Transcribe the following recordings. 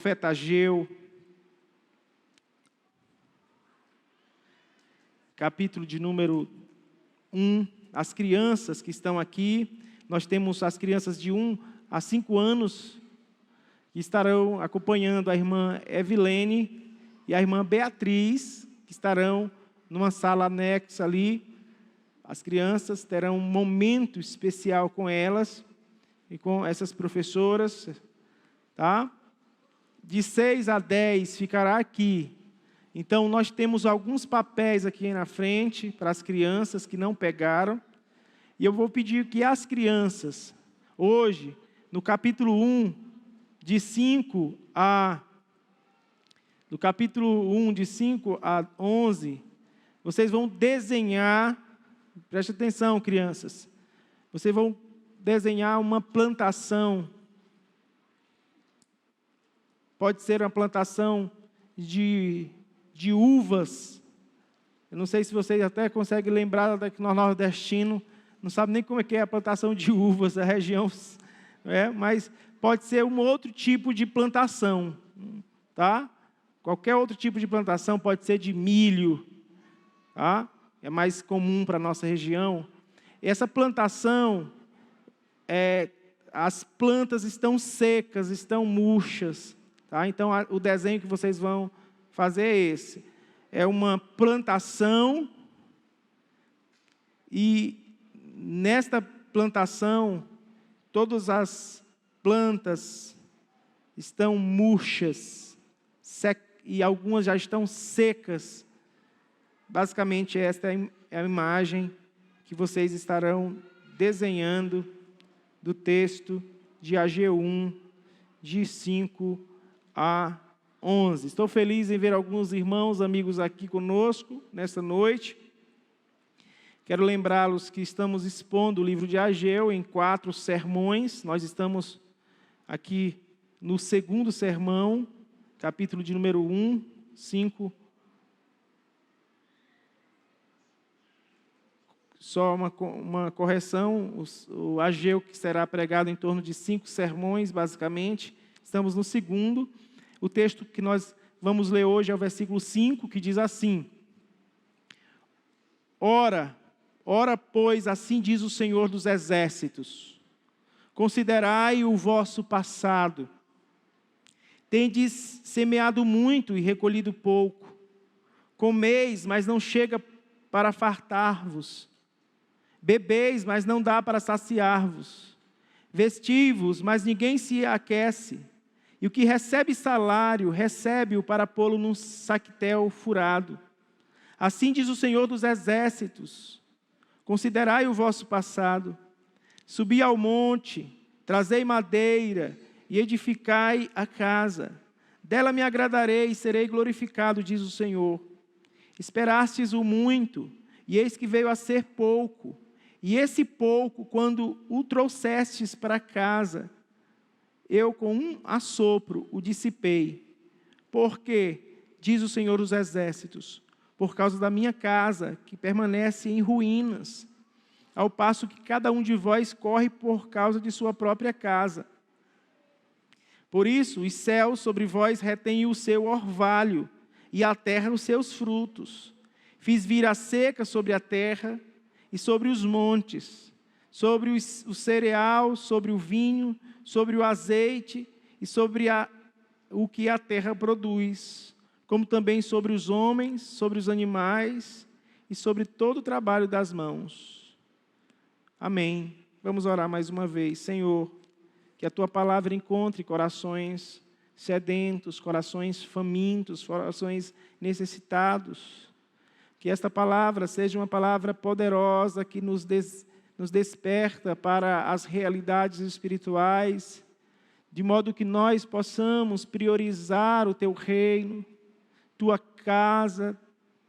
Profeta Ageu, capítulo de número 1, as crianças que estão aqui, nós temos as crianças de 1 a 5 anos, que estarão acompanhando a irmã Evilene e a irmã Beatriz, que estarão numa sala anexa ali. As crianças terão um momento especial com elas e com essas professoras, tá? De 6 a 10 ficará aqui. Então, nós temos alguns papéis aqui na frente para as crianças que não pegaram. E eu vou pedir que as crianças, hoje, no capítulo 1, de 5 a 11, vocês vão desenhar, preste atenção, crianças, vocês vão desenhar uma plantação. Pode ser uma plantação de uvas. Eu não sei se vocês até conseguem lembrar daqui no nordestino, não sabe nem como é que é a plantação de uvas, a região, mas pode ser um outro tipo de plantação, tá? Qualquer outro tipo de plantação, pode ser de milho, tá? É mais comum para a nossa região. Essa plantação, as plantas estão secas, estão murchas, tá? Então, o desenho que vocês vão fazer é esse. É uma plantação e nesta plantação, todas as plantas estão murchas e algumas já estão secas. Basicamente, esta é a imagem que vocês estarão desenhando do texto de Ageu 1, de 5 a 11. Estou feliz em ver alguns irmãos, amigos aqui conosco nesta noite. Quero lembrá-los que estamos expondo o livro de Ageu em 4 sermões. Nós estamos aqui no 2º sermão, capítulo de número 1, 5. Só uma correção, o Ageu que será pregado em torno de 5 sermões, basicamente. Estamos no 2º. O texto que nós vamos ler hoje é o versículo 5, que diz assim: Ora, pois, assim diz o Senhor dos Exércitos, considerai o vosso passado. Tendes semeado muito e recolhido pouco. Comeis, mas não chega para fartar-vos. Bebeis, mas não dá para saciar-vos. Vestivos, mas ninguém se aquece. E o que recebe salário, recebe-o para pô-lo num saquetel furado. Assim diz o Senhor dos Exércitos: considerai o vosso passado. Subi ao monte, trazei madeira e edificai a casa. Dela me agradarei e serei glorificado, diz o Senhor. Esperastes o muito, e eis que veio a ser pouco. E esse pouco, quando o trouxestes para casa, eu com um assopro o dissipei. Porque, diz o Senhor dos Exércitos, por causa da minha casa, que permanece em ruínas, ao passo que cada um de vós corre por causa de sua própria casa. Por isso, os céus sobre vós retêm o seu orvalho, e a terra os seus frutos. Fiz vir a seca sobre a terra e sobre os montes, sobre o cereal, sobre o vinho, sobre o azeite e sobre o que a terra produz, como também sobre os homens, sobre os animais e sobre todo o trabalho das mãos. Amém. Vamos orar mais uma vez. Senhor, que a Tua palavra encontre corações sedentos, corações famintos, corações necessitados. Que esta palavra seja uma palavra poderosa que nos desperta para as realidades espirituais, de modo que nós possamos priorizar o Teu reino, Tua casa,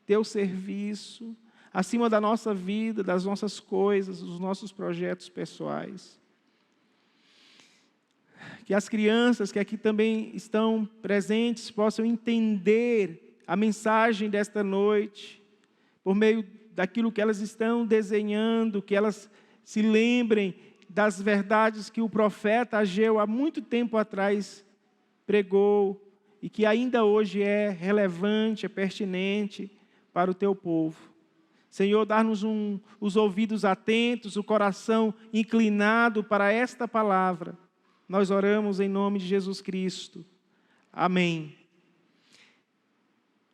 Teu serviço, acima da nossa vida, das nossas coisas, dos nossos projetos pessoais. Que as crianças que aqui também estão presentes possam entender a mensagem desta noite, por meio daquilo que elas estão desenhando, que elas se lembrem das verdades que o profeta Ageu, há muito tempo atrás, pregou e que ainda hoje é relevante, é pertinente para o teu povo. Senhor, dá-nos os ouvidos atentos, o coração inclinado para esta palavra. Nós oramos em nome de Jesus Cristo. Amém.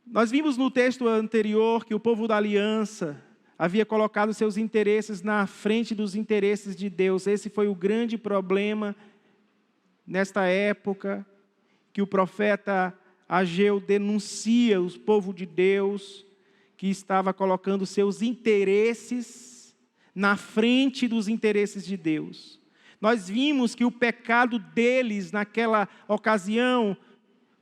Nós vimos no texto anterior que o povo da aliança havia colocado seus interesses na frente dos interesses de Deus. Esse foi o grande problema nesta época, que o profeta Ageu denuncia o povo de Deus, que estava colocando seus interesses na frente dos interesses de Deus. Nós vimos que o pecado deles naquela ocasião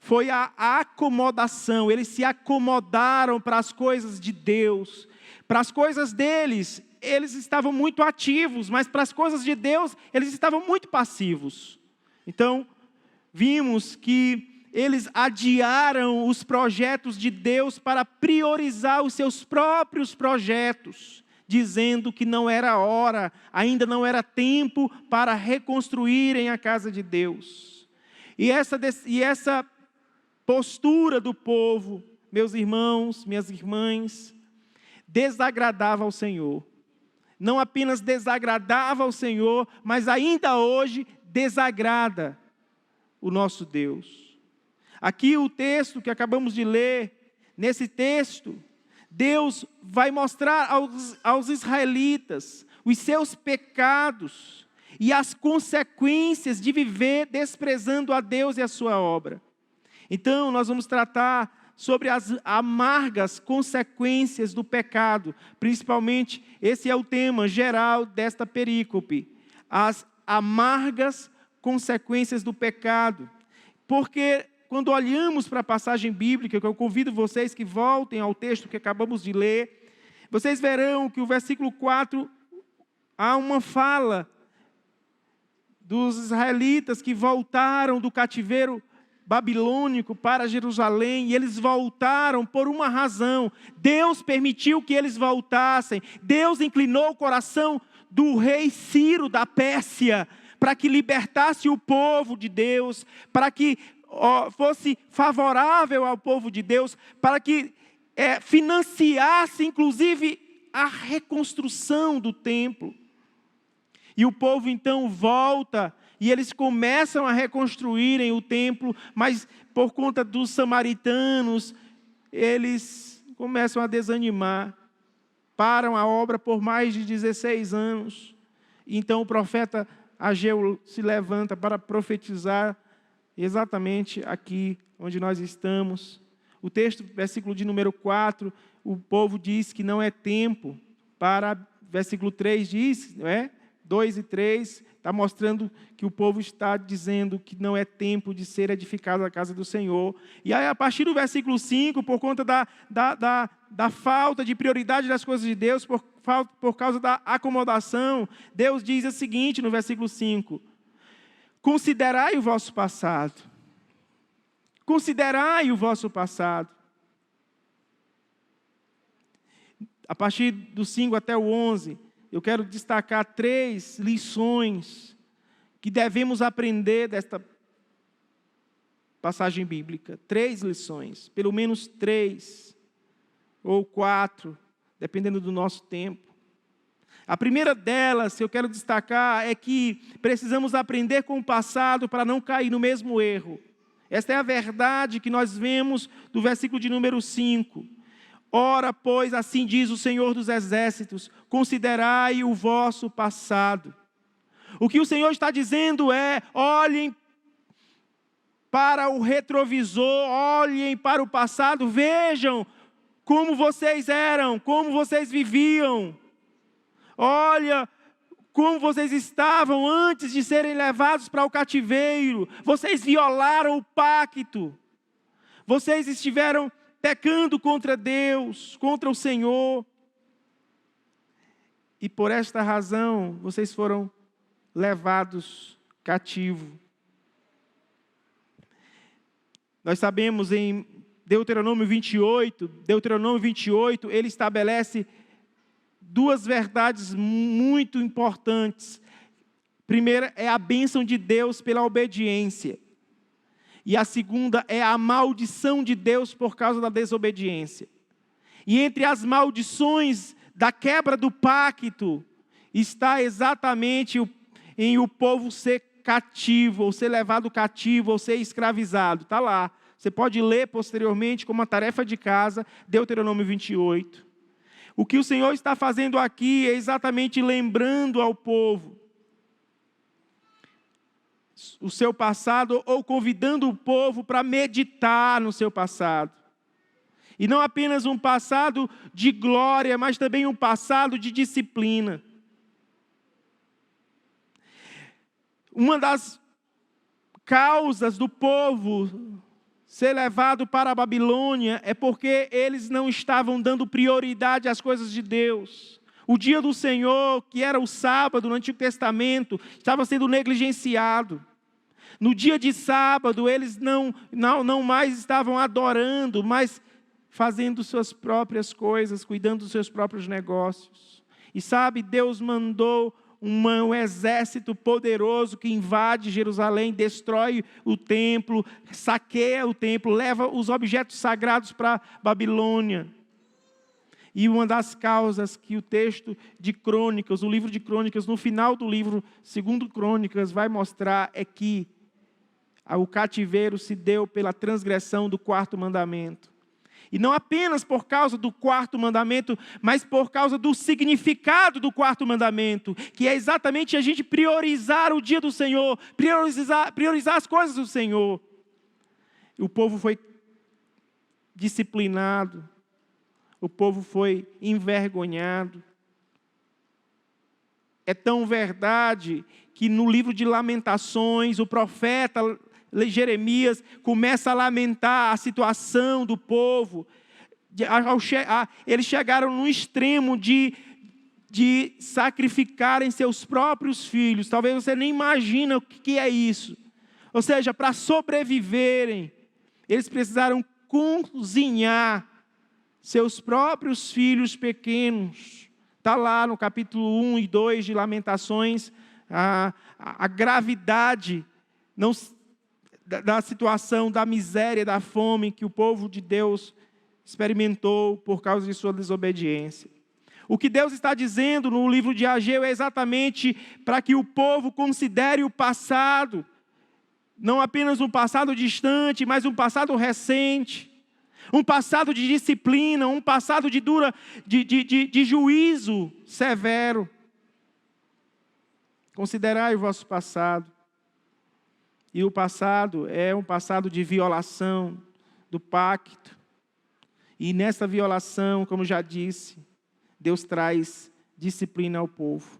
foi a acomodação. Eles se acomodaram para as coisas de Deus. Para as coisas deles, eles estavam muito ativos, mas para as coisas de Deus, eles estavam muito passivos. Então, vimos que eles adiaram os projetos de Deus para priorizar os seus próprios projetos, dizendo que não era hora, ainda não era tempo para reconstruírem a casa de Deus. E essa postura do povo, meus irmãos, minhas irmãs, desagradava ao Senhor. Não apenas desagradava ao Senhor, mas ainda hoje desagrada o nosso Deus. Aqui o texto que acabamos de ler, nesse texto, Deus vai mostrar aos israelitas os seus pecados e as consequências de viver desprezando a Deus e a sua obra. Então, nós vamos tratar sobre as amargas consequências do pecado. Principalmente, esse é o tema geral desta perícope. As amargas consequências do pecado. Porque quando olhamos para a passagem bíblica, que eu convido vocês que voltem ao texto que acabamos de ler, vocês verão que o versículo 4, há uma fala dos israelitas que voltaram do cativeiro babilônico para Jerusalém, e eles voltaram por uma razão. Deus permitiu que eles voltassem. Deus inclinou o coração do rei Ciro da Pérsia para que libertasse o povo de Deus, para que fosse favorável ao povo de Deus, para que financiasse inclusive a reconstrução do templo. E o povo então volta e eles começam a reconstruírem o templo, mas por conta dos samaritanos, eles começam a desanimar, param a obra por mais de 16 anos. Então o profeta Ageu se levanta para profetizar exatamente aqui onde nós estamos. O texto, versículo de número 4, o povo diz que não é tempo para, versículo 3 diz, não é? 2 e 3, está mostrando que o povo está dizendo que não é tempo de ser edificada a casa do Senhor. E aí, a partir do versículo 5, por conta da falta de prioridade das coisas de Deus, por causa da acomodação, Deus diz o seguinte no versículo 5: considerai o vosso passado. Considerai o vosso passado. A partir do 5 até o 11, eu quero destacar 3 lições que devemos aprender desta passagem bíblica. 3 lições, pelo menos 3 ou 4, dependendo do nosso tempo. A primeira delas, que eu quero destacar, é que precisamos aprender com o passado para não cair no mesmo erro. Esta é a verdade que nós vemos do versículo de número 5. Ora, pois, assim diz o Senhor dos Exércitos, considerai o vosso passado. O que o Senhor está dizendo é, olhem para o retrovisor, olhem para o passado, vejam como vocês eram, como vocês viviam. Olha como vocês estavam antes de serem levados para o cativeiro. Vocês violaram o pacto. Vocês estiveram pecando contra Deus, contra o Senhor. E por esta razão, vocês foram levados cativo. Nós sabemos em Deuteronômio 28, ele estabelece 2 verdades muito importantes. Primeira é a bênção de Deus pela obediência. E a segunda é a maldição de Deus por causa da desobediência. E entre as maldições da quebra do pacto, está exatamente em o povo ser cativo, ou ser levado cativo, ou ser escravizado. Está lá. Você pode ler posteriormente como uma tarefa de casa, Deuteronômio 28. O que o Senhor está fazendo aqui é exatamente lembrando ao povo o seu passado, ou convidando o povo para meditar no seu passado. E não apenas um passado de glória, mas também um passado de disciplina. Uma das causas do povo ser levado para a Babilônia é porque eles não estavam dando prioridade às coisas de Deus. O dia do Senhor, que era o sábado no Antigo Testamento, estava sendo negligenciado. No dia de sábado, eles não mais estavam adorando, mas fazendo suas próprias coisas, cuidando dos seus próprios negócios. E sabe, Deus mandou um exército poderoso que invade Jerusalém, destrói o templo, saqueia o templo, leva os objetos sagrados para Babilônia. E uma das causas que o texto de Crônicas, o livro de Crônicas, no final do livro 2 Crônicas, vai mostrar é que o cativeiro se deu pela transgressão do 4º mandamento. E não apenas por causa do 4º mandamento, mas por causa do significado do 4º mandamento, que é exatamente a gente priorizar o dia do Senhor, priorizar as coisas do Senhor. O povo foi disciplinado, o povo foi envergonhado. É tão verdade que no livro de Lamentações, o profeta Jeremias começa a lamentar a situação do povo. Eles chegaram no extremo de sacrificarem seus próprios filhos. Talvez você nem imagine o que é isso. Ou seja, para sobreviverem, eles precisaram cozinhar seus próprios filhos pequenos. Está lá no capítulo 1 e 2 de Lamentações, a gravidade da situação, da miséria, da fome que o povo de Deus experimentou por causa de sua desobediência. O que Deus está dizendo no livro de Ageu é exatamente para que o povo considere o passado, não apenas um passado distante, mas um passado recente, um passado de disciplina, um passado de juízo severo. Considerai o vosso passado. E o passado é um passado de violação do pacto. E nessa violação, como já disse, Deus traz disciplina ao povo.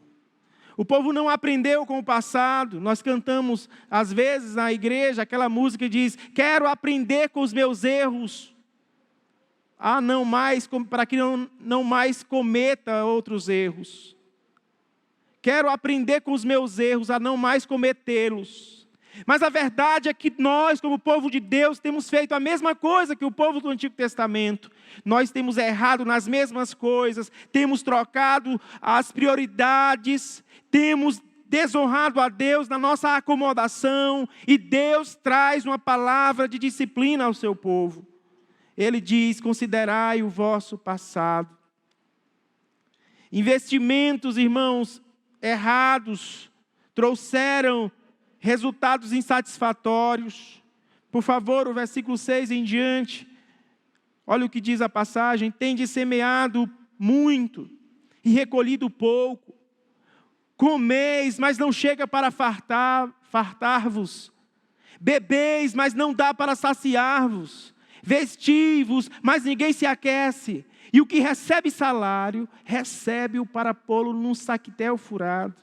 O povo não aprendeu com o passado. Nós cantamos, às vezes, na igreja, aquela música que diz: quero aprender com os meus erros. Não mais, para que não mais cometa outros erros. Quero aprender com os meus erros, a não mais cometê-los. Mas a verdade é que nós, como povo de Deus, temos feito a mesma coisa que o povo do Antigo Testamento. Nós temos errado nas mesmas coisas, temos trocado as prioridades, temos desonrado a Deus na nossa acomodação, e Deus traz uma palavra de disciplina ao seu povo. Ele diz: considerai o vosso passado. Investimentos, irmãos, errados, trouxeram resultados insatisfatórios. Por favor, o versículo 6 em diante. Olha o que diz a passagem: tendes semeado muito e recolhido pouco. Comeis, mas não chega para fartar-vos. Bebeis, mas não dá para saciar-vos. Vestivos, mas ninguém se aquece. E o que recebe salário, recebe-o para pô-lo num saquetel furado.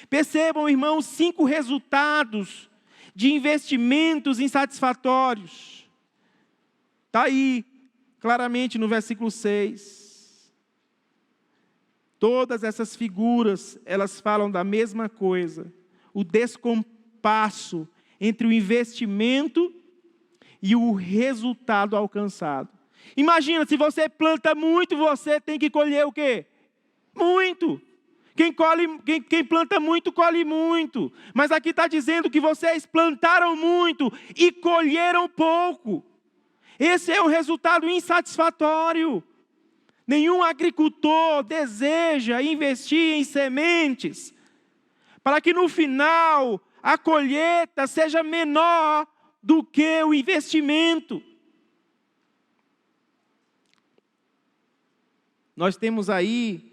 Percebam, irmãos, 5 resultados de investimentos insatisfatórios. Está aí, claramente no versículo 6. Todas essas figuras, elas falam da mesma coisa. O descompasso entre o investimento e o resultado alcançado. Imagina, se você planta muito, você tem que colher o quê? Muito. Quem planta muito, colhe muito. Mas aqui está dizendo que vocês plantaram muito e colheram pouco. Esse é um resultado insatisfatório. Nenhum agricultor deseja investir em sementes para que no final a colheita seja menor do que o investimento. Nós temos aí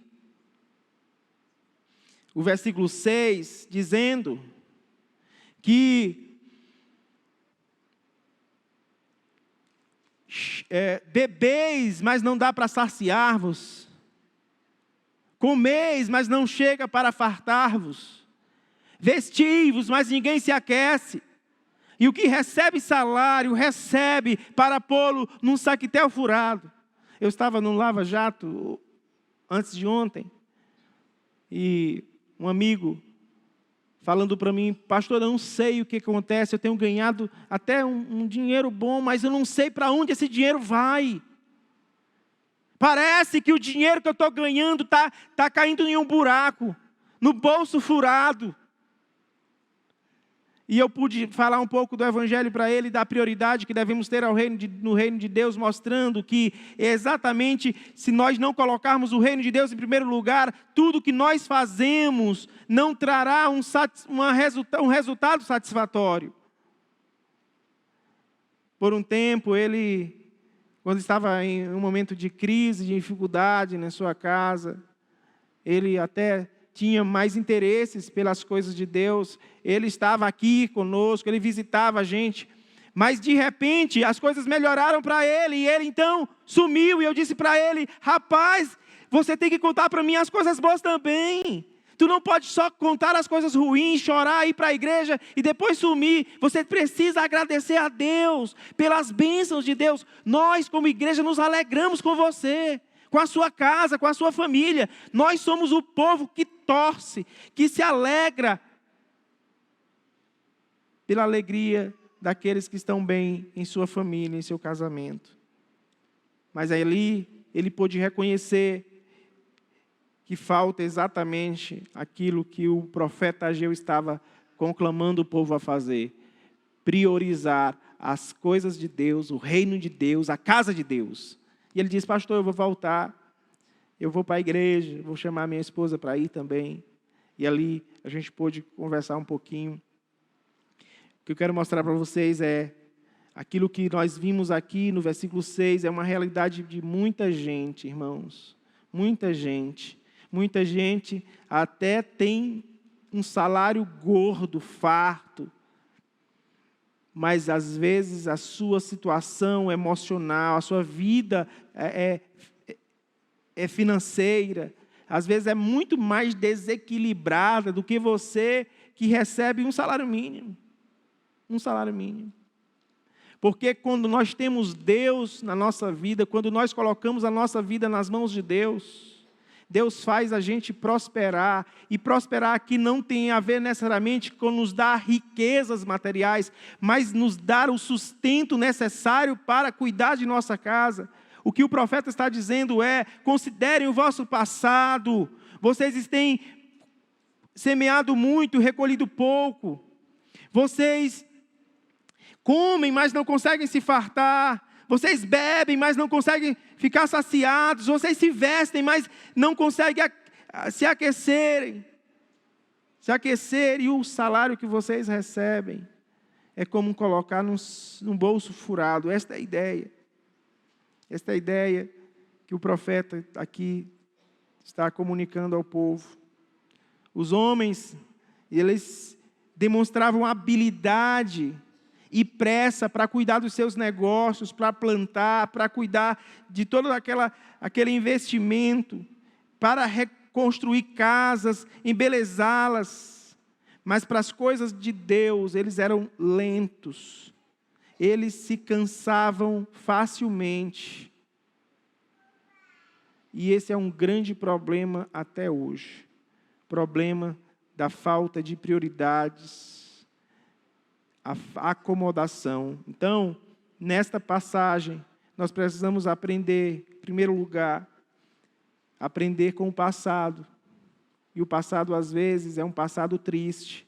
o versículo 6 dizendo que bebeis, mas não dá para saciar-vos. Comeis, mas não chega para fartar-vos. Vestivos, mas ninguém se aquece. E o que recebe salário, recebe para pô-lo num saquetel furado. Eu estava num lava-jato antes de ontem, e um amigo falando para mim: pastor, eu não sei o que acontece, eu tenho ganhado até um dinheiro bom, mas eu não sei para onde esse dinheiro vai. Parece que o dinheiro que eu estou ganhando está caindo em um buraco, no bolso furado. E eu pude falar um pouco do Evangelho para ele, da prioridade que devemos ter no reino de Deus, mostrando que exatamente se nós não colocarmos o reino de Deus em primeiro lugar, tudo que nós fazemos não trará um resultado satisfatório. Por um tempo, ele, quando estava em um momento de crise, de dificuldade na sua casa, ele até tinha mais interesses pelas coisas de Deus, ele estava aqui conosco, ele visitava a gente, mas de repente as coisas melhoraram para ele, e ele então sumiu, e eu disse para ele: rapaz, você tem que contar para mim as coisas boas também, tu não pode só contar as coisas ruins, chorar, ir para a igreja e depois sumir, você precisa agradecer a Deus pelas bênçãos de Deus. Nós como igreja nos alegramos com você, com a sua casa, com a sua família. Nós somos o povo que torce, que se alegra pela alegria daqueles que estão bem em sua família, em seu casamento. Mas ali ele pôde reconhecer que falta exatamente aquilo que o profeta Ageu estava conclamando o povo a fazer: priorizar as coisas de Deus, o reino de Deus, a casa de Deus. E ele disse: pastor, eu vou voltar, eu vou para a igreja, vou chamar minha esposa para ir também. E ali a gente pôde conversar um pouquinho. O que eu quero mostrar para vocês é aquilo que nós vimos aqui no versículo 6, é uma realidade de muita gente, irmãos. Muita gente. Muita gente até tem um salário gordo, farto, mas às vezes a sua situação emocional, a sua vida é financeira, às vezes é muito mais desequilibrada do que você que recebe um salário mínimo. Um salário mínimo. Porque quando nós temos Deus na nossa vida, quando nós colocamos a nossa vida nas mãos de Deus, Deus faz a gente prosperar, e prosperar aqui não tem a ver necessariamente com nos dar riquezas materiais, mas nos dar o sustento necessário para cuidar de nossa casa. O que o profeta está dizendo é: considerem o vosso passado, vocês têm semeado muito, recolhido pouco, vocês comem, mas não conseguem se fartar, vocês bebem, mas não conseguem ficar saciados, vocês se vestem, mas não conseguem se aquecerem. Se aquecer, e o salário que vocês recebem é como colocar num bolso furado. Esta é a ideia. Esta é a ideia que o profeta aqui está comunicando ao povo. Os homens, eles demonstravam habilidade e pressa para cuidar dos seus negócios, para plantar, para cuidar de todo aquele investimento, para reconstruir casas, embelezá-las. Mas para as coisas de Deus, eles eram lentos. Eles se cansavam facilmente. E esse é um grande problema até hoje. Problema da falta de prioridades, a acomodação. Então, nesta passagem, nós precisamos aprender, em primeiro lugar, aprender com o passado. E o passado, às vezes, é um passado triste,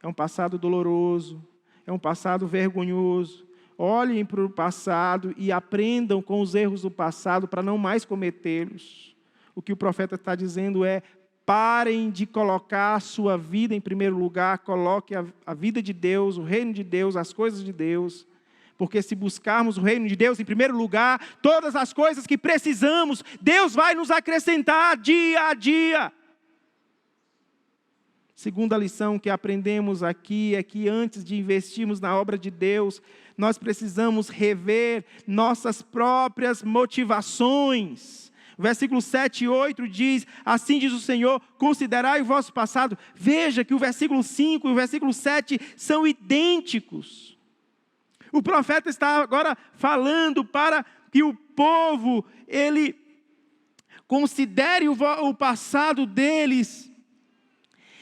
é um passado doloroso, é um passado vergonhoso. Olhem para o passado e aprendam com os erros do passado para não mais cometê-los. O que o profeta está dizendo é: parem de colocar a sua vida em primeiro lugar, coloque a vida de Deus, o reino de Deus, as coisas de Deus. Porque se buscarmos o reino de Deus em primeiro lugar, todas as coisas que precisamos, Deus vai nos acrescentar dia a dia. Segunda lição que aprendemos aqui é que antes de investirmos na obra de Deus, nós precisamos rever nossas próprias motivações. O versículo 7 e 8 diz: assim diz o Senhor, considerai o vosso passado. Veja que o versículo 5 e o versículo 7 são idênticos. O profeta está agora falando para que o povo, ele considere o passado deles,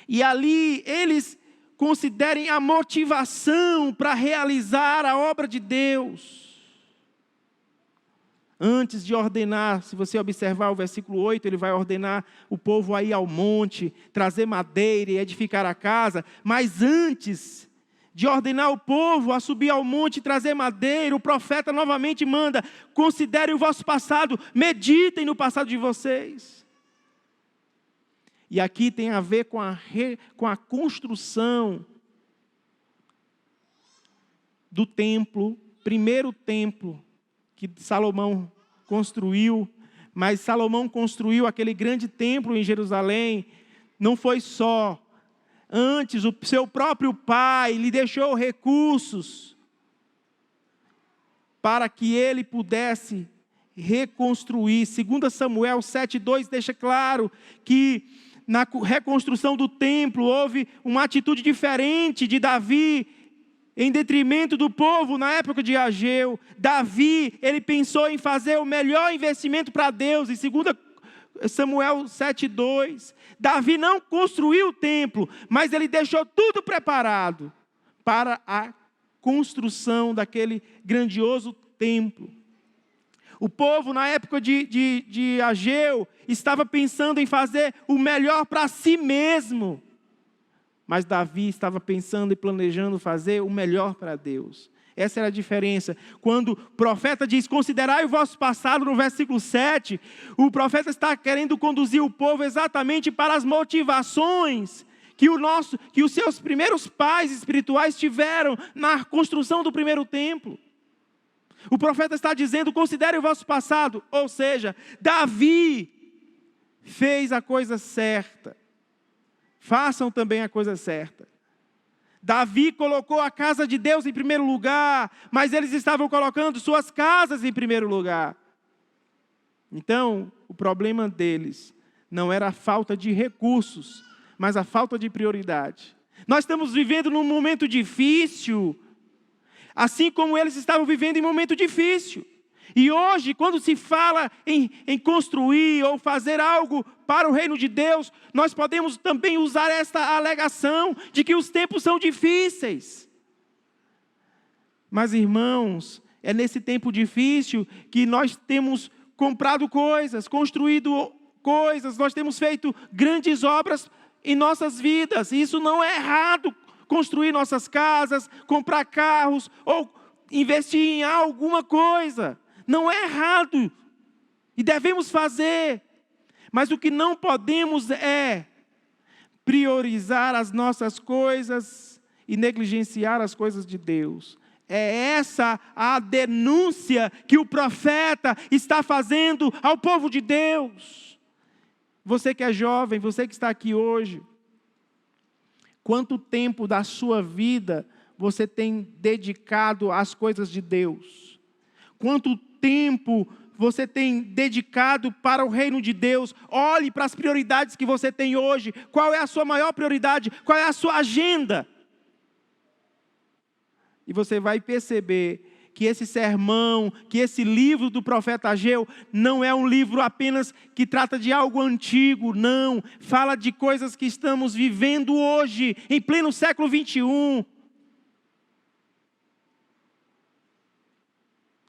e ali eles considerem a motivação para realizar a obra de Deus. Antes de ordenar, se você observar o versículo 8, ele vai ordenar o povo a ir ao monte, trazer madeira e edificar a casa. Mas antes de ordenar o povo a subir ao monte e trazer madeira, o profeta novamente manda: considerem o vosso passado, meditem no passado de vocês. E aqui tem a ver com a construção do templo, primeiro templo que Salomão construiu. Mas Salomão construiu aquele grande templo em Jerusalém, não foi só. Antes, o seu próprio pai lhe deixou recursos para que ele pudesse reconstruir. 2 Samuel 7,2 deixa claro que na reconstrução do templo houve uma atitude diferente de Davi, em detrimento do povo na época de Ageu. Davi, ele pensou em fazer o melhor investimento para Deus. Em 2 Samuel 7,2, Davi não construiu o templo, mas ele deixou tudo preparado para a construção daquele grandioso templo. O povo, na época de Ageu, estava pensando em fazer o melhor para si mesmo. Mas Davi estava pensando e planejando fazer o melhor para Deus. Essa era a diferença. Quando o profeta diz: considerai o vosso passado, no versículo 7, o profeta está querendo conduzir o povo exatamente para as motivações que os seus primeiros pais espirituais tiveram na construção do primeiro templo. O profeta está dizendo: considere o vosso passado. Ou seja, Davi fez a coisa certa. Façam também a coisa certa. Davi colocou a casa de Deus em primeiro lugar, mas eles estavam colocando suas casas em primeiro lugar. Então, o problema deles não era a falta de recursos, mas a falta de prioridade. Nós estamos vivendo num momento difícil, assim como eles estavam vivendo em momento difícil. E hoje, quando se fala em construir ou fazer algo para o reino de Deus, nós podemos também usar esta alegação de que os tempos são difíceis. Mas, irmãos, é nesse tempo difícil que nós temos comprado coisas, construído coisas, nós temos feito grandes obras em nossas vidas. E isso não é errado, construir nossas casas, comprar carros ou investir em alguma coisa. Não é errado e devemos fazer, mas o que não podemos é priorizar as nossas coisas e negligenciar as coisas de Deus. É essa a denúncia que o profeta está fazendo ao povo de Deus. Você que é jovem, você que está aqui hoje, quanto tempo da sua vida você tem dedicado às coisas de Deus? Quanto tempo você tem dedicado para o reino de Deus? Olhe para as prioridades que você tem hoje. Qual é a sua maior prioridade? Qual é a sua agenda? E você vai perceber que esse sermão, que esse livro do profeta Ageu, não é um livro apenas que trata de algo antigo, não. Fala de coisas que estamos vivendo hoje, em pleno século 21.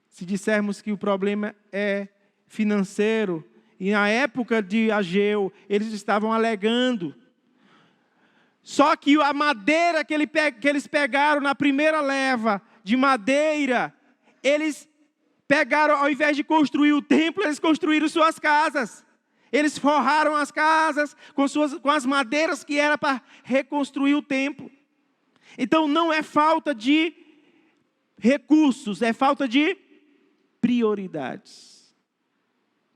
Se dissermos que o problema é financeiro, E na época de Ageu, eles estavam alegando. Só que a madeira que eles pegaram na primeira leva de madeira, eles pegaram, ao invés de construir o templo, eles construíram suas casas. Eles forraram as casas com as madeiras que era para reconstruir o templo. Então não é falta de recursos, é falta de prioridades.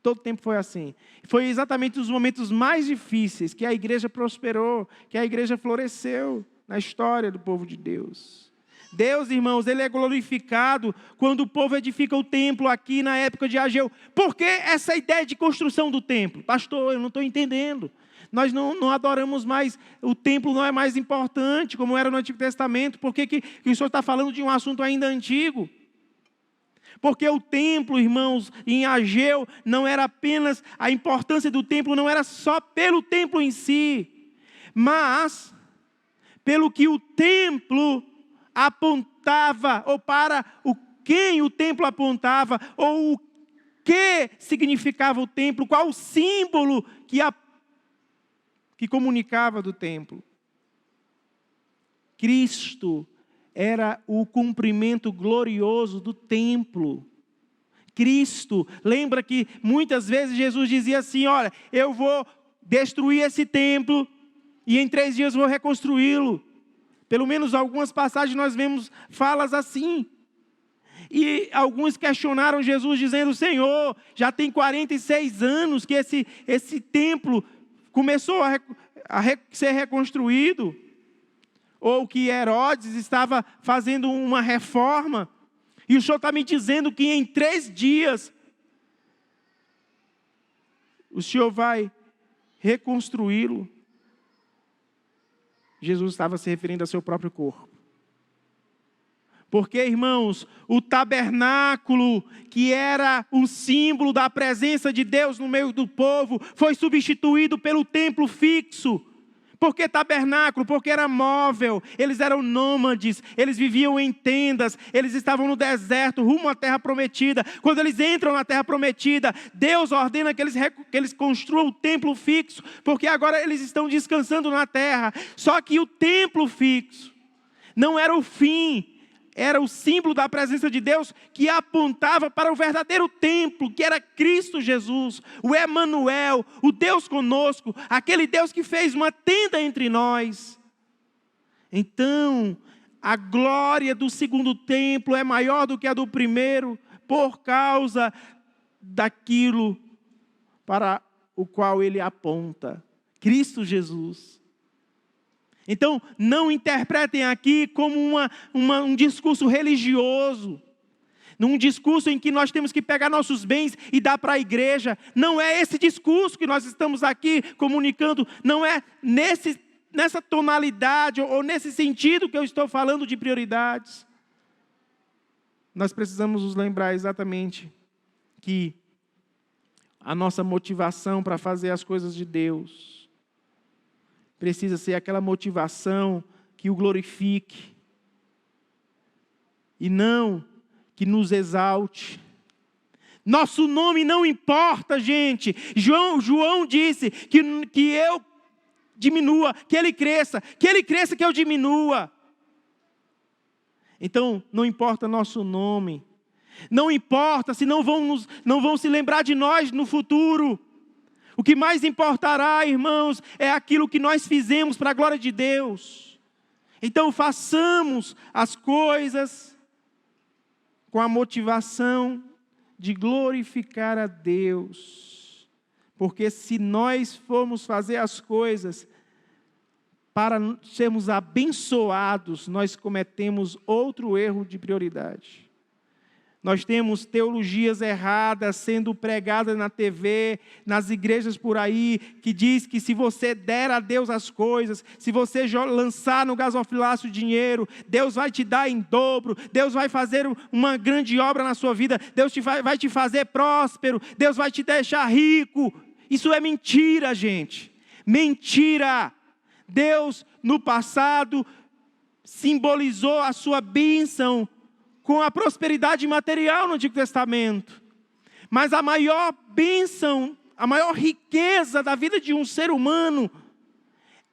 Todo tempo foi assim. Foi exatamente nos momentos mais difíceis que a igreja prosperou, que a igreja floresceu na história do povo de Deus. Deus, irmãos, Ele é glorificado quando o povo edifica o templo aqui na época de Ageu. Por que essa ideia de construção do templo? Pastor, eu não estou entendendo. Nós não adoramos mais, o templo não é mais importante, como era no Antigo Testamento. Por que o Senhor está falando de um assunto ainda antigo? Porque o templo, irmãos, em Ageu, não era apenas, a importância do templo não era só pelo templo em si, mas pelo que o templo apontava, ou para quem o templo apontava, ou o que significava o templo, qual o símbolo que comunicava do templo. Cristo era o cumprimento glorioso do templo. Cristo, lembra que muitas vezes Jesus dizia assim, olha, eu vou destruir esse templo e em 3 dias vou reconstruí-lo. Pelo menos algumas passagens nós vemos falas assim. E alguns questionaram Jesus dizendo, Senhor, já tem 46 anos que esse templo começou a ser reconstruído. Ou que Herodes estava fazendo uma reforma, e o Senhor está me dizendo que em 3 dias, o Senhor vai reconstruí-lo. Jesus estava se referindo ao seu próprio corpo. Porque, irmãos, o tabernáculo, que era um símbolo da presença de Deus no meio do povo, foi substituído pelo templo fixo. Por que tabernáculo? Porque era móvel, eles eram nômades, eles viviam em tendas, eles estavam no deserto, rumo à terra prometida. Quando eles entram na terra prometida, Deus ordena que eles construam o templo fixo, porque agora eles estão descansando na terra. Só que o templo fixo não era o fim, era o símbolo da presença de Deus que apontava para o verdadeiro templo, que era Cristo Jesus, o Emanuel, o Deus conosco, aquele Deus que fez uma tenda entre nós. Então, a glória do segundo templo é maior do que a do primeiro, por causa daquilo para o qual ele aponta, Cristo Jesus. Então, não interpretem aqui como um discurso religioso, num discurso em que nós temos que pegar nossos bens e dar para a igreja. Não é esse discurso que nós estamos aqui comunicando, não é nessa tonalidade ou nesse sentido que eu estou falando de prioridades. Nós precisamos nos lembrar exatamente que a nossa motivação para fazer as coisas de Deus precisa ser aquela motivação que o glorifique e não que nos exalte. Nosso nome não importa, gente. João disse que eu diminua, que ele cresça que eu diminua. Então, não importa nosso nome. Não importa se não vão se lembrar de nós no futuro. O que mais importará, irmãos, é aquilo que nós fizemos para a glória de Deus. Então, façamos as coisas com a motivação de glorificar a Deus. Porque se nós formos fazer as coisas para sermos abençoados, nós cometemos outro erro de prioridade. Nós temos teologias erradas sendo pregadas na TV, nas igrejas por aí, que diz que se você der a Deus as coisas, se você lançar no gasofilácio dinheiro, Deus vai te dar em dobro, Deus vai fazer uma grande obra na sua vida, Deus vai te fazer próspero, Deus vai te deixar rico. Isso é mentira, gente. Mentira. Deus, no passado, simbolizou a sua bênção com a prosperidade material no Antigo Testamento. Mas a maior bênção a maior riqueza da vida de um ser humano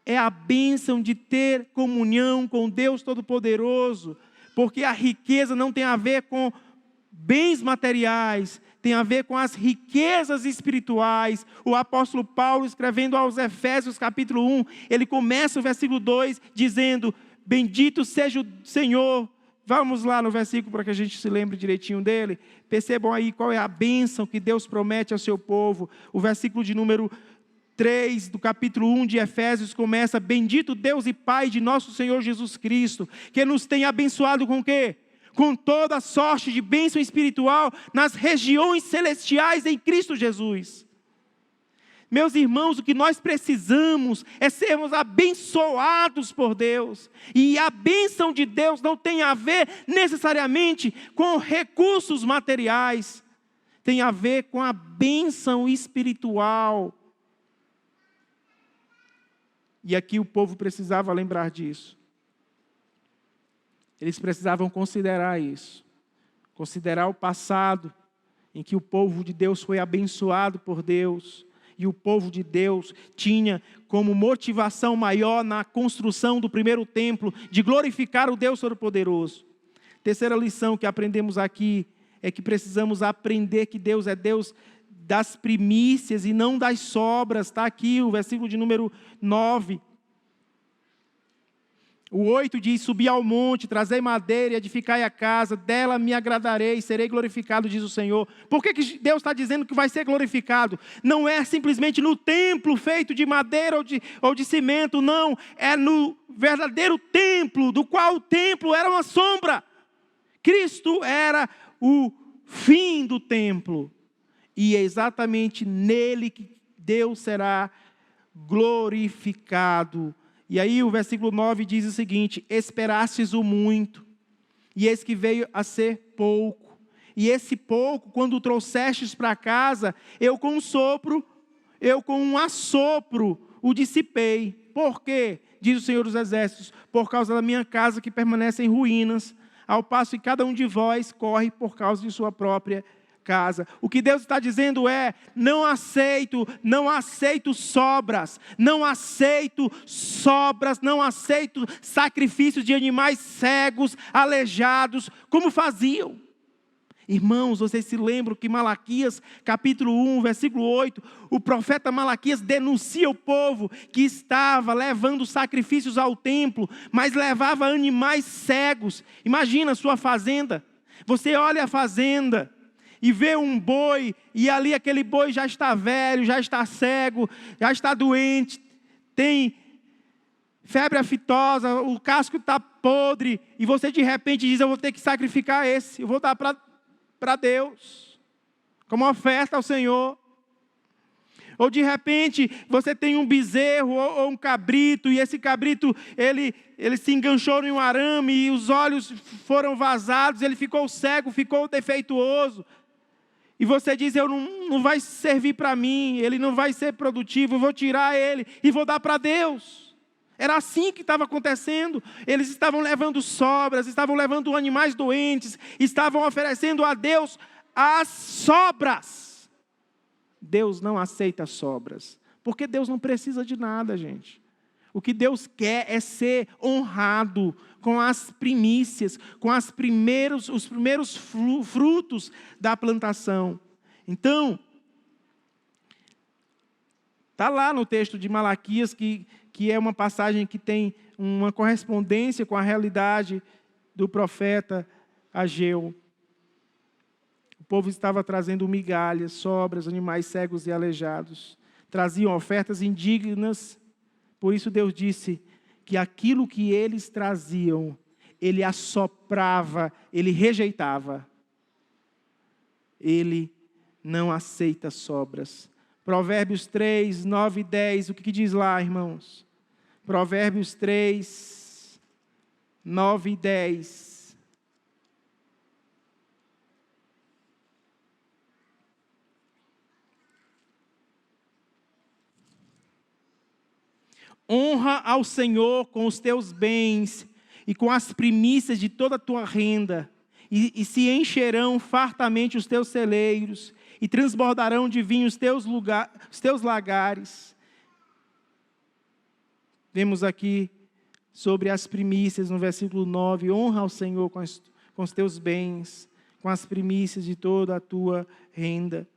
é a bênção de ter comunhão com Deus Todo-Poderoso, porque a riqueza não tem a ver com bens materiais, tem a ver com as riquezas espirituais. O apóstolo Paulo, escrevendo aos Efésios capítulo 1, ele começa o versículo 2 dizendo: bendito seja o Senhor. Vamos lá no versículo para que a gente se lembre direitinho dele. Percebam aí qual é a bênção que Deus promete ao seu povo. O versículo de número 3 do capítulo 1 de Efésios começa: bendito Deus e Pai de nosso Senhor Jesus Cristo, que nos tem abençoado com o quê? Com toda sorte de bênção espiritual nas regiões celestiais em Cristo Jesus. Meus irmãos, o que nós precisamos é sermos abençoados por Deus. E a bênção de Deus não tem a ver necessariamente com recursos materiais. Tem a ver com a bênção espiritual. E aqui o povo precisava lembrar disso. Eles precisavam considerar isso. Considerar o passado em que o povo de Deus foi abençoado por Deus. E o povo de Deus tinha como motivação maior na construção do primeiro templo de glorificar o Deus Todo-Poderoso. Terceira lição que aprendemos aqui é que precisamos aprender que Deus é Deus das primícias e não das sobras. Está aqui o versículo de número 9. O 8 diz: subi ao monte, trazei madeira e edificai a casa, dela me agradarei, serei glorificado, diz o Senhor. Por que Deus está dizendo que vai ser glorificado? Não é simplesmente no templo feito de madeira ou de cimento, não. É no verdadeiro templo, do qual o templo era uma sombra. Cristo era o fim do templo. E é exatamente nele que Deus será glorificado. E aí o versículo 9 diz o seguinte: esperastes o muito, e eis que veio a ser pouco. E esse pouco, quando o trouxestes para casa, eu com um assopro o dissipei. Por quê? Diz o Senhor dos Exércitos: por causa da minha casa que permanece em ruínas, ao passo que cada um de vós corre por causa de sua própria casa. O que Deus está dizendo é: não aceito sobras, não aceito sacrifícios de animais cegos, aleijados, como faziam. Irmãos, vocês se lembram que Malaquias, capítulo 1, versículo 8, o profeta Malaquias denuncia o povo que estava levando sacrifícios ao templo, mas levava animais cegos. Imagina a sua fazenda, você olha a fazenda e vê um boi, e ali aquele boi já está velho, já está cego, já está doente, tem febre aftosa, o casco está podre, e você de repente diz: eu vou ter que sacrificar esse, eu vou dar para Deus, como oferta ao Senhor. Ou de repente você tem um bezerro ou um cabrito, e esse cabrito ele se enganchou em um arame, e os olhos foram vazados, ele ficou cego, ficou defeituoso. E você diz: não vai servir para mim, ele não vai ser produtivo, eu vou tirar ele e vou dar para Deus. Era assim que estava acontecendo. Eles estavam levando sobras, estavam levando animais doentes, estavam oferecendo a Deus as sobras. Deus não aceita sobras, porque Deus não precisa de nada, gente. O que Deus quer é ser honrado com as primícias, com os primeiros frutos da plantação. Então, está lá no texto de Malaquias, que é uma passagem que tem uma correspondência com a realidade do profeta Ageu. O povo estava trazendo migalhas, sobras, animais cegos e aleijados. Traziam ofertas indignas. Por isso Deus disse que aquilo que eles traziam, ele assoprava, ele rejeitava. Ele não aceita sobras. Provérbios 3, 9 e 10, o que diz lá, irmãos? Provérbios 3, 9 e 10. Honra ao Senhor com os teus bens e com as primícias de toda a tua renda, e se encherão fartamente os teus celeiros, e transbordarão de vinho os teus lagares. Vemos aqui sobre as primícias, no versículo 9, honra ao Senhor com os teus bens, com as primícias de toda a tua renda.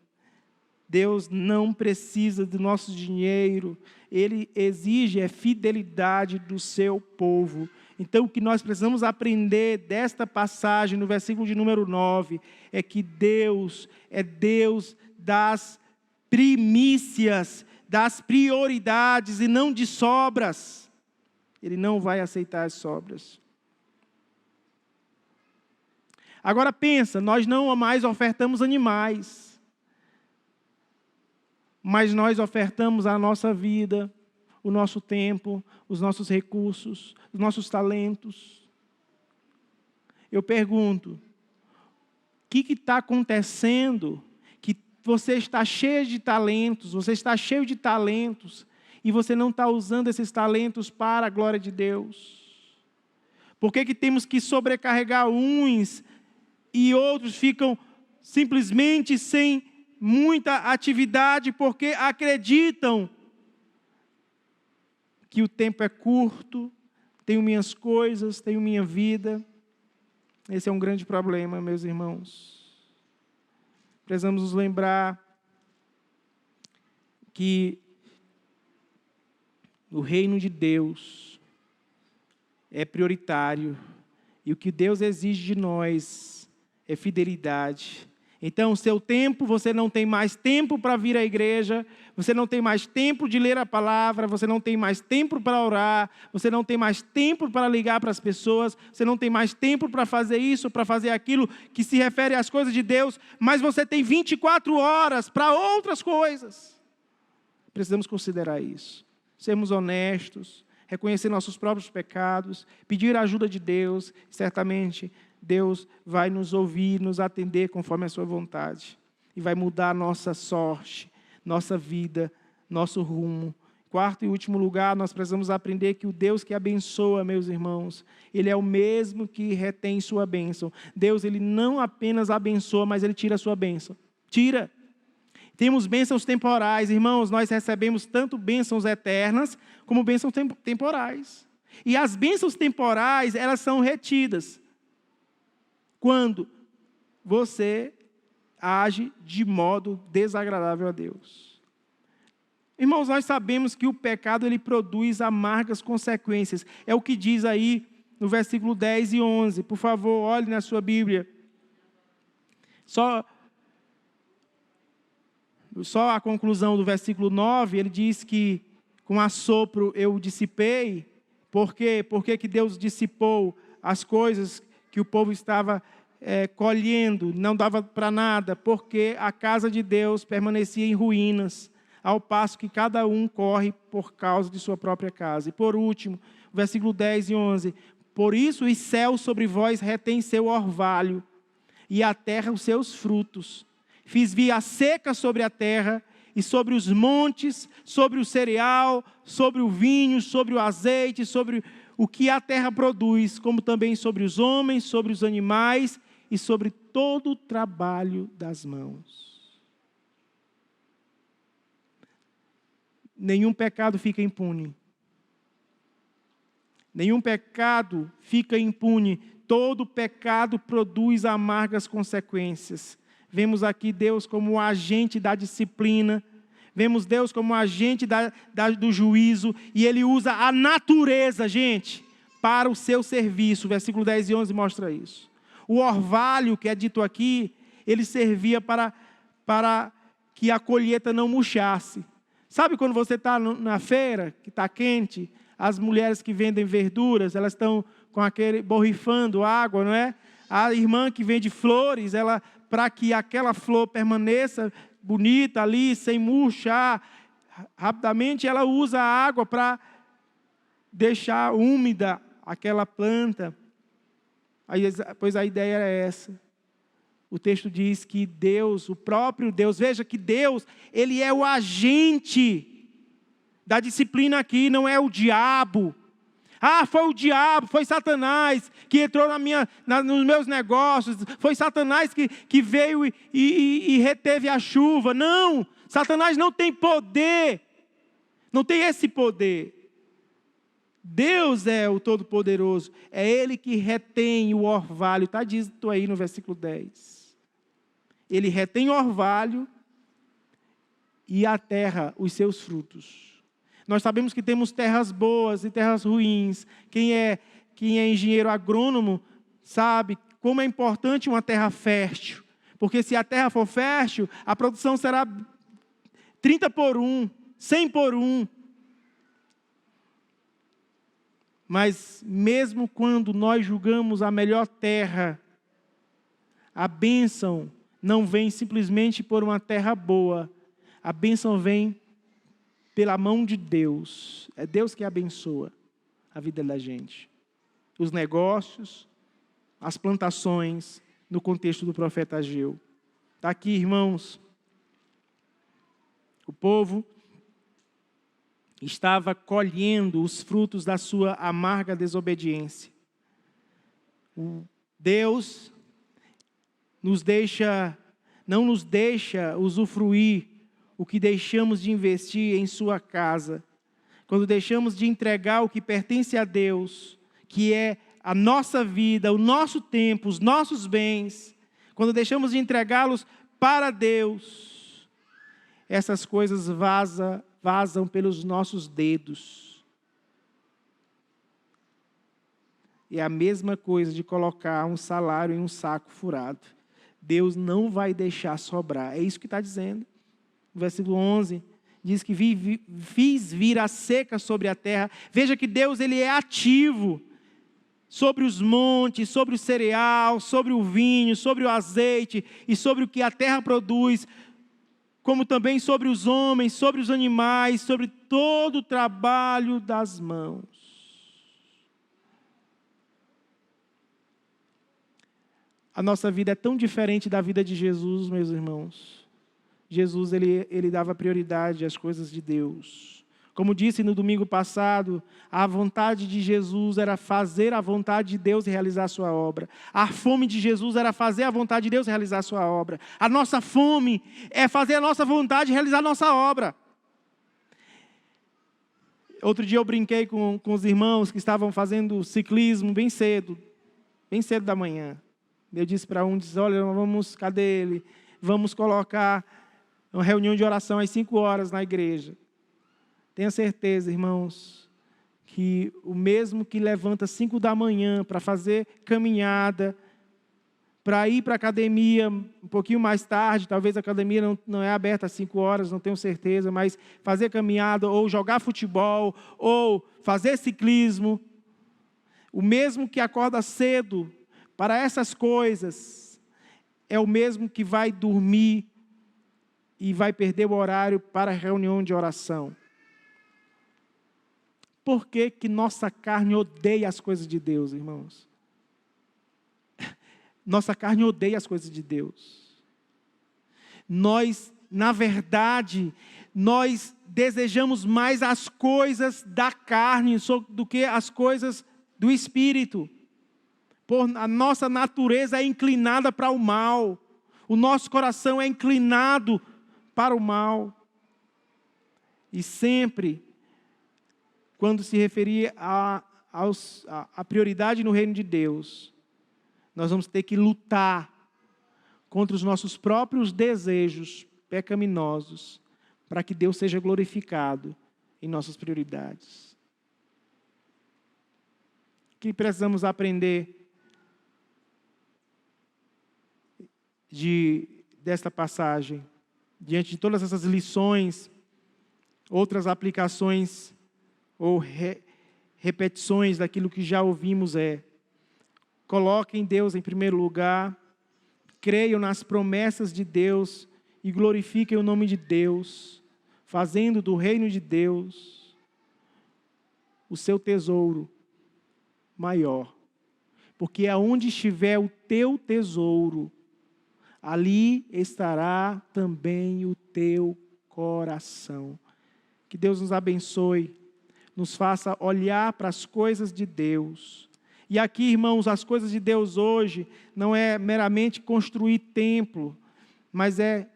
Deus não precisa do nosso dinheiro, Ele exige fidelidade do seu povo. Então, o que nós precisamos aprender desta passagem, no versículo de número 9, é que Deus é Deus das primícias, das prioridades e não de sobras. Ele não vai aceitar as sobras. Agora pensa, nós não mais ofertamos animais, mas nós ofertamos a nossa vida, o nosso tempo, os nossos recursos, os nossos talentos. Eu pergunto, o que está acontecendo que você está cheio de talentos, e você não está usando esses talentos para a glória de Deus? Por que temos que sobrecarregar uns e outros ficam simplesmente sem muita atividade porque acreditam que o tempo é curto, tenho minhas coisas, tenho minha vida? Esse é um grande problema, meus irmãos. Precisamos nos lembrar que o reino de Deus é prioritário e o que Deus exige de nós é fidelidade. Então, seu tempo, você não tem mais tempo para vir à igreja, você não tem mais tempo de ler a palavra, você não tem mais tempo para orar, você não tem mais tempo para ligar para as pessoas, você não tem mais tempo para fazer isso, para fazer aquilo que se refere às coisas de Deus, mas você tem 24 horas para outras coisas. Precisamos considerar isso. Sermos honestos, reconhecer nossos próprios pecados, pedir a ajuda de Deus, certamente Deus vai nos ouvir, nos atender conforme a sua vontade. E vai mudar nossa sorte, nossa vida, nosso rumo. Quarto e último lugar, nós precisamos aprender que o Deus que abençoa, meus irmãos, Ele é o mesmo que retém sua bênção. Deus, Ele não apenas abençoa, mas Ele tira a sua bênção. Tira. Temos bênçãos temporais, irmãos, nós recebemos tanto bênçãos eternas, como bênçãos temporais. E as bênçãos temporais, elas são retidas quando você age de modo desagradável a Deus. Irmãos, nós sabemos que o pecado ele produz amargas consequências. É o que diz aí no versículo 10 e 11. Por favor, olhe na sua Bíblia. Só a conclusão do versículo 9, ele diz que com assopro eu o dissipei. Por quê? Por que Deus dissipou as coisas que o povo estava colhendo, não dava para nada? Porque a casa de Deus permanecia em ruínas, ao passo que cada um corre por causa de sua própria casa. E por último, versículo 10 e 11, por isso os céus sobre vós retêm seu orvalho, e a terra os seus frutos. Fiz vir a seca sobre a terra, e sobre os montes, sobre o cereal, sobre o vinho, sobre o azeite, sobre o que a terra produz, como também sobre os homens, sobre os animais e sobre todo o trabalho das mãos. Nenhum pecado fica impune. Nenhum pecado fica impune. Todo pecado produz amargas consequências. Vemos aqui Deus como agente da disciplina. Vemos Deus como agente do juízo. E Ele usa a natureza, gente, para o seu serviço. Versículo 10 e 11 mostra isso. O orvalho que é dito aqui, ele servia para que a colheita não murchasse. Sabe quando você está na feira, que está quente, as mulheres que vendem verduras, elas estão com aquele borrifando água, não é? A irmã que vende flores, ela, para que aquela flor permaneça bonita ali, sem murchar, rapidamente ela usa a água para deixar úmida aquela planta. Pois a ideia era essa. O texto diz que Deus, o próprio Deus, veja que Deus, Ele é o agente da disciplina aqui, não é o diabo. Foi o diabo, foi Satanás que entrou nos meus negócios, foi Satanás que veio e reteve a chuva. Não, Satanás não tem poder, não tem esse poder. Deus é o Todo-Poderoso, é Ele que retém o orvalho, está dito aí no versículo 10. Ele retém o orvalho e a terra, os seus frutos. Nós sabemos que temos terras boas e terras ruins. Quem é engenheiro agrônomo sabe como é importante uma terra fértil. Porque se a terra for fértil, a produção será 30-1, 100-1. Mas mesmo quando nós julgamos a melhor terra, a bênção não vem simplesmente por uma terra boa. A bênção vem pela mão de Deus. É Deus que abençoa a vida da gente. Os negócios, as plantações, no contexto do profeta Ageu. Está aqui, irmãos. O povo estava colhendo os frutos da sua amarga desobediência. Deus não nos deixa usufruir o que deixamos de investir em sua casa, quando deixamos de entregar o que pertence a Deus, que é a nossa vida, o nosso tempo, os nossos bens, quando deixamos de entregá-los para Deus, essas coisas vazam pelos nossos dedos. É a mesma coisa de colocar um salário em um saco furado. Deus não vai deixar sobrar. É isso que está dizendo. Versículo 11, diz que fiz vir a seca sobre a terra. Veja que Deus ele é ativo sobre os montes, sobre o cereal, sobre o vinho, sobre o azeite e sobre o que a terra produz, como também sobre os homens, sobre os animais, sobre todo o trabalho das mãos. A nossa vida é tão diferente da vida de Jesus, meus irmãos. Jesus, ele dava prioridade às coisas de Deus. Como disse no domingo passado, a vontade de Jesus era fazer a vontade de Deus e realizar a sua obra. A fome de Jesus era fazer a vontade de Deus e realizar a sua obra. A nossa fome é fazer a nossa vontade e realizar a nossa obra. Outro dia eu brinquei com os irmãos que estavam fazendo ciclismo bem cedo da manhã. Eu disse para um, olha, cadê ele? Vamos colocar uma reunião de oração às 5 horas na igreja. Tenha certeza, irmãos, que o mesmo que levanta às 5 da manhã para fazer caminhada, para ir para a academia um pouquinho mais tarde, talvez a academia não é aberta às 5 horas, não tenho certeza, mas fazer caminhada, ou jogar futebol, ou fazer ciclismo, o mesmo que acorda cedo para essas coisas, é o mesmo que vai dormir e vai perder o horário para a reunião de oração. Por que que nossa carne odeia as coisas de Deus, irmãos? Nossa carne odeia as coisas de Deus. Nós, na verdade, nós desejamos mais as coisas da carne do que as coisas do Espírito. A nossa natureza é inclinada para o mal. O nosso coração é inclinado para o mal. E sempre, quando se referir a prioridade no reino de Deus, nós vamos ter que lutar contra os nossos próprios desejos pecaminosos, para que Deus seja glorificado em nossas prioridades. O que precisamos aprender desta passagem? Diante de todas essas lições, outras aplicações ou repetições daquilo que já ouvimos coloquem Deus em primeiro lugar, creiam nas promessas de Deus e glorifiquem o nome de Deus, fazendo do reino de Deus o seu tesouro maior. Porque aonde estiver o teu tesouro, ali estará também o teu coração. Que Deus nos abençoe. nos faça olhar para as coisas de Deus. E aqui, irmãos, as coisas de Deus hoje não é meramente construir templo, mas é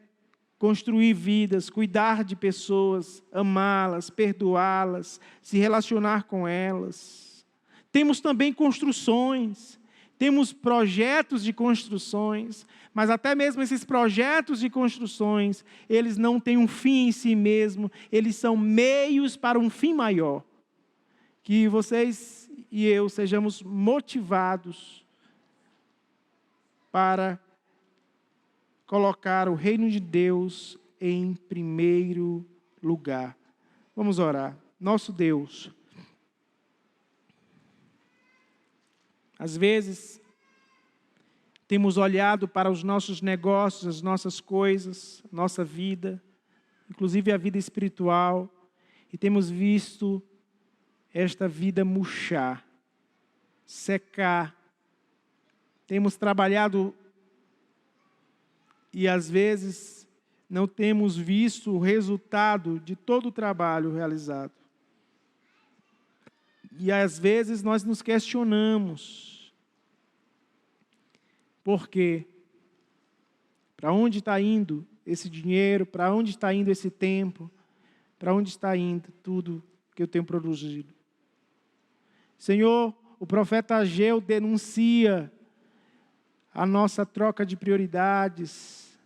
construir vidas, cuidar de pessoas, amá-las, perdoá-las, se relacionar com elas. Temos também construções, temos projetos de construções, mas até mesmo esses projetos de construções, eles não têm um fim em si mesmo, eles são meios para um fim maior. Que vocês e eu sejamos motivados para colocar o reino de Deus em primeiro lugar. Vamos orar. Nosso Deus, às vezes, temos olhado para os nossos negócios, as nossas coisas, nossa vida, inclusive a vida espiritual, e temos visto esta vida murchar, secar. Temos trabalhado e às vezes não temos visto o resultado de todo o trabalho realizado. E às vezes nós nos questionamos: por quê? Para onde está indo esse dinheiro? Para onde está indo esse tempo? Para onde está indo tudo que eu tenho produzido? Senhor, o profeta Ageu denuncia a nossa troca de prioridades.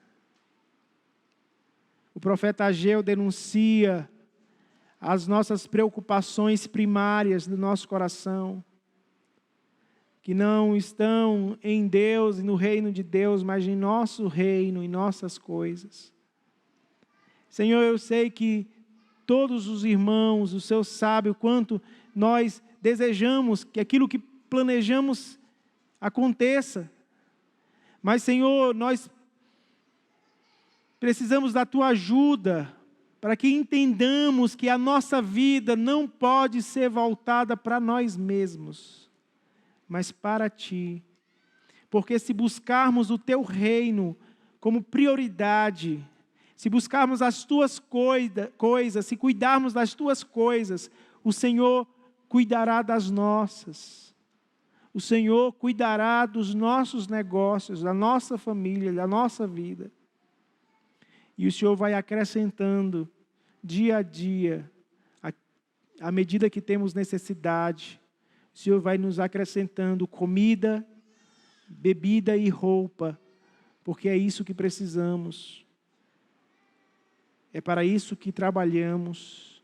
O profeta Ageu denuncia as nossas preocupações primárias do nosso coração, que não estão em Deus e no reino de Deus, mas em nosso reino, em nossas coisas. Senhor, eu sei que todos os irmãos, o Senhor sabe o quanto nós desejamos que aquilo que planejamos aconteça. Mas, Senhor, nós precisamos da Tua ajuda para que entendamos que a nossa vida não pode ser voltada para nós mesmos, mas para Ti. Porque se buscarmos o Teu reino como prioridade, se buscarmos as Tuas coisas, se cuidarmos das Tuas coisas, o Senhor cuidará das nossas. O Senhor cuidará dos nossos negócios, da nossa família, da nossa vida. E o Senhor vai acrescentando dia a dia, à medida que temos necessidade. O Senhor vai nos acrescentando comida, bebida e roupa, porque é isso que precisamos. É para isso que trabalhamos.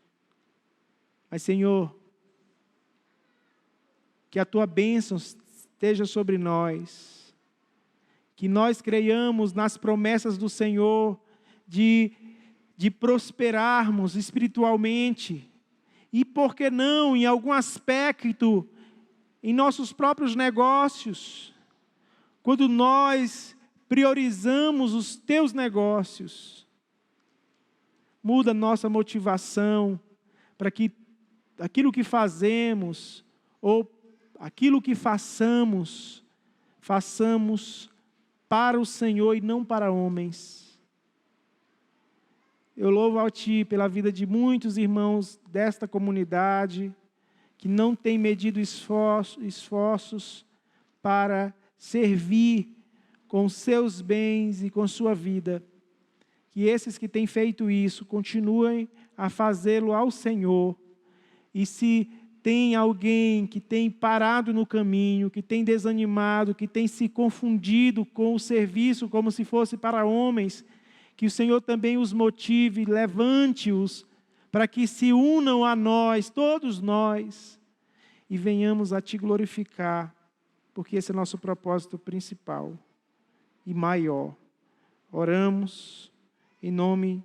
Mas, Senhor, que a Tua bênção esteja sobre nós, que nós creiamos nas promessas do Senhor de prosperarmos espiritualmente, e por que não, em algum aspecto, em nossos próprios negócios, quando nós priorizamos os Teus negócios, muda nossa motivação, para que aquilo que fazemos, ou aquilo que façamos para o Senhor e não para homens. Eu louvo a Ti pela vida de muitos irmãos desta comunidade, que não têm medido esforços para servir com seus bens e com sua vida. Que esses que têm feito isso, continuem a fazê-lo ao Senhor. E se tem alguém que tem parado no caminho, que tem desanimado, que tem se confundido com o serviço como se fosse para homens, que o Senhor também os motive, levante-os, para que se unam a nós, todos nós, e venhamos a Te glorificar, porque esse é o nosso propósito principal e maior. Oramos em nome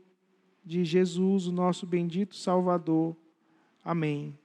de Jesus, o nosso bendito Salvador. Amém.